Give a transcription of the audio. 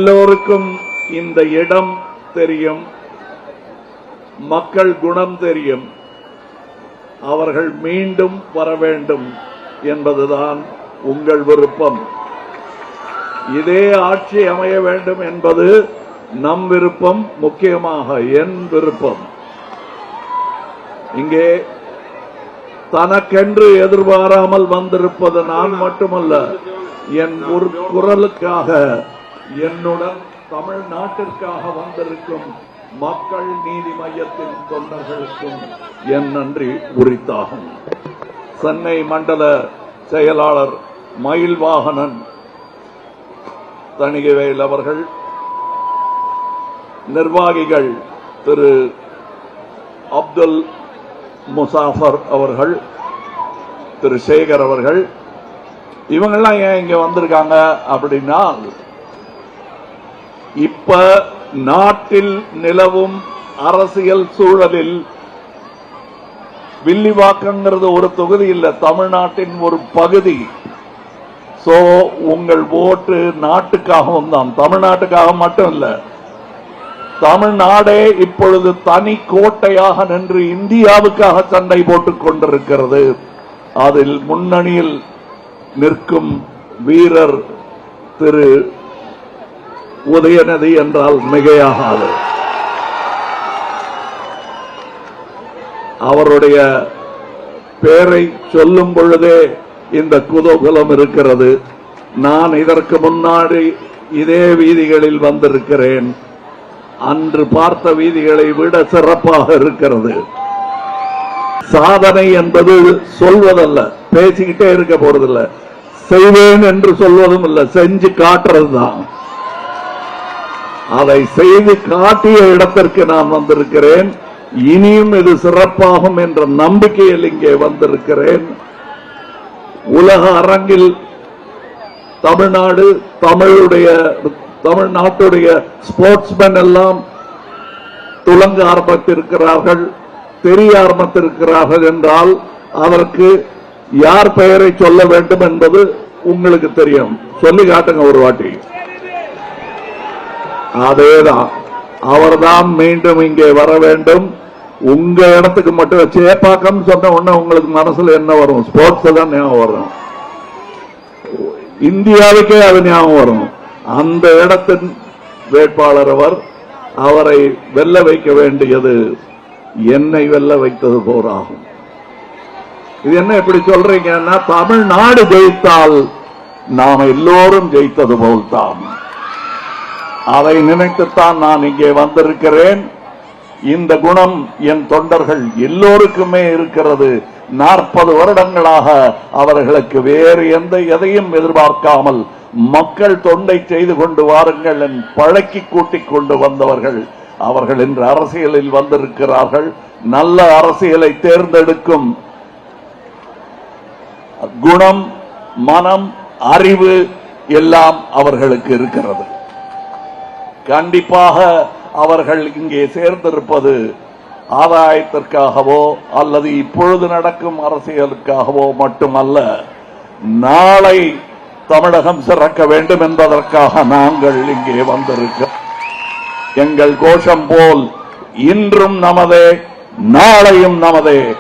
எல்லோருக்கும் இந்த இடம் தெரியும், மக்கள் குணம் தெரியும். அவர்கள் மீண்டும் வர வேண்டும் என்பதுதான் உங்கள் விருப்பம். இதே ஆட்சி அமைய வேண்டும் என்பது நம் விருப்பம், முக்கியமாக என் விருப்பம். இங்கே தனக்கென்று எதிர்பாராமல் வந்திருப்பது நான் மட்டுமல்ல, என் ஒரு குரலுக்காக என்னுடன் தமிழ்நாட்டிற்காக வந்திருக்கும் மக்கள் நீதி மையத்தின் தொண்டர்களுக்கும் என் நன்றி உரித்தாகும். சென்னை மண்டல செயலாளர் மயில்வாகனன் தணிகைவேல் அவர்கள், நிர்வாகிகள் திரு அப்துல் முசாஃபர் அவர்கள், திரு சேகர் அவர்கள், இவங்கெல்லாம் ஏன் இங்க வந்திருக்காங்க அப்படின்னா, இப்ப நாட்டில் நிலவும் அரசியல் சூழலில் வில்லிவாக்கங்கிறது ஒரு தொகுதி இல்ல, தமிழ்நாட்டின் ஒரு பகுதி. சோ உங்கள் ஓட்டு நாட்டுக்காகவும் தான், தமிழ்நாட்டுக்காக மட்டும் இல்ல. தமிழ்நாடே இப்பொழுது தனி கோட்டையாக நின்று இந்தியாவுக்காக சண்டை போட்டுக் கொண்டிருக்கிறது. அதில் முன்னணியில் நிற்கும் வீரர் திரு உதயநிதி என்றால் மிகையாகாது. அவருடைய பெயரை சொல்லும் பொழுதே இந்த குதூகலம் இருக்கிறது. நான் இதற்கு முன்னாடி இதே வீதிகளில் வந்திருக்கிறேன். அன்று பார்த்த வீதிகளை விட சிறப்பாக இருக்கிறது. சாதனை என்பது சொல்வதல்ல, பேசிக்கிட்டே இருக்க போறதில்ல, செய்வேன் என்று சொல்வதும் இல்லை, செஞ்சு காட்டுறது தான். அதை செய்து காட்டிய இடத்திற்கு நான் வந்திருக்கிறேன். இனியும் இது சிறப்பாகும் என்ற நம்பிக்கையில் இங்கே வந்திருக்கிறேன். உலக அரங்கில் தமிழ்நாடு, தமிழ்நாட்டுடைய ஸ்போர்ட்ஸ்மேன் எல்லாம் துலங்க ஆரம்பித்திருக்கிறார்கள், தெரிய ஆரம்பித்திருக்கிறார்கள் என்றால் அதற்கு யார் பெயரை சொல்ல வேண்டும் என்பது உங்களுக்கு தெரியும். சொல்லி காட்டுங்க ஒரு வாட்டி. அதேதான், அவர்தான் மீண்டும் இங்கே வர வேண்டும். உங்க இடத்துக்கு மட்டும் சேப்பாக்கம் சொன்ன உடனே உங்களுக்கு மனசுல என்ன வரும்? ஸ்போர்ட்ஸ் தான் ஞாபகம் வரும், இந்தியாவுக்கே அது ஞாபகம் வரும். அந்த இடத்தின் வேட்பாளர் அவர். அவரை வெல்ல வைக்க வேண்டியது என்னை வெல்ல வைத்தது போராகும். இது என்ன இப்படி சொல்றீங்கன்னா, தமிழ்நாடு ஜெயித்தால் நாம் எல்லோரும் ஜெயித்தது போல்தான். அதை நினைத்துத்தான் நான் இங்கே வந்திருக்கிறேன். இந்த குணம் என் தொண்டர்கள் எல்லோருக்குமே இருக்கிறது. 40 வருடங்களாக அவர்களுக்கு வேறு எதையும் எதிர்பார்க்காமல் மக்கள் தொண்டை செய்து கொண்டு வாருங்கள் என் பழக்கி கூட்டிக் கொண்டு வந்தவர்கள் அவர்கள் இன்று அரசியலில் வந்திருக்கிறார்கள். நல்ல அரசியலை தேர்ந்தெடுக்கும் குணம், மனம், அறிவு எல்லாம் அவர்களுக்கு இருக்கிறது. கண்டிப்பாக அவர்கள் இங்கே சேர்ந்திருப்பது ஆதாயத்திற்காகவோ அல்லது இப்பொழுது நடக்கும் அரசியலுக்காகவோ மட்டுமல்ல, நாளை தமிழகம் சிறக்க வேண்டும் என்பதற்காக நாங்கள் இங்கே வந்திருக்கிறோம். எங்கள் கோஷம் போல் இன்றும் நமதே, நாளையும் நமதே.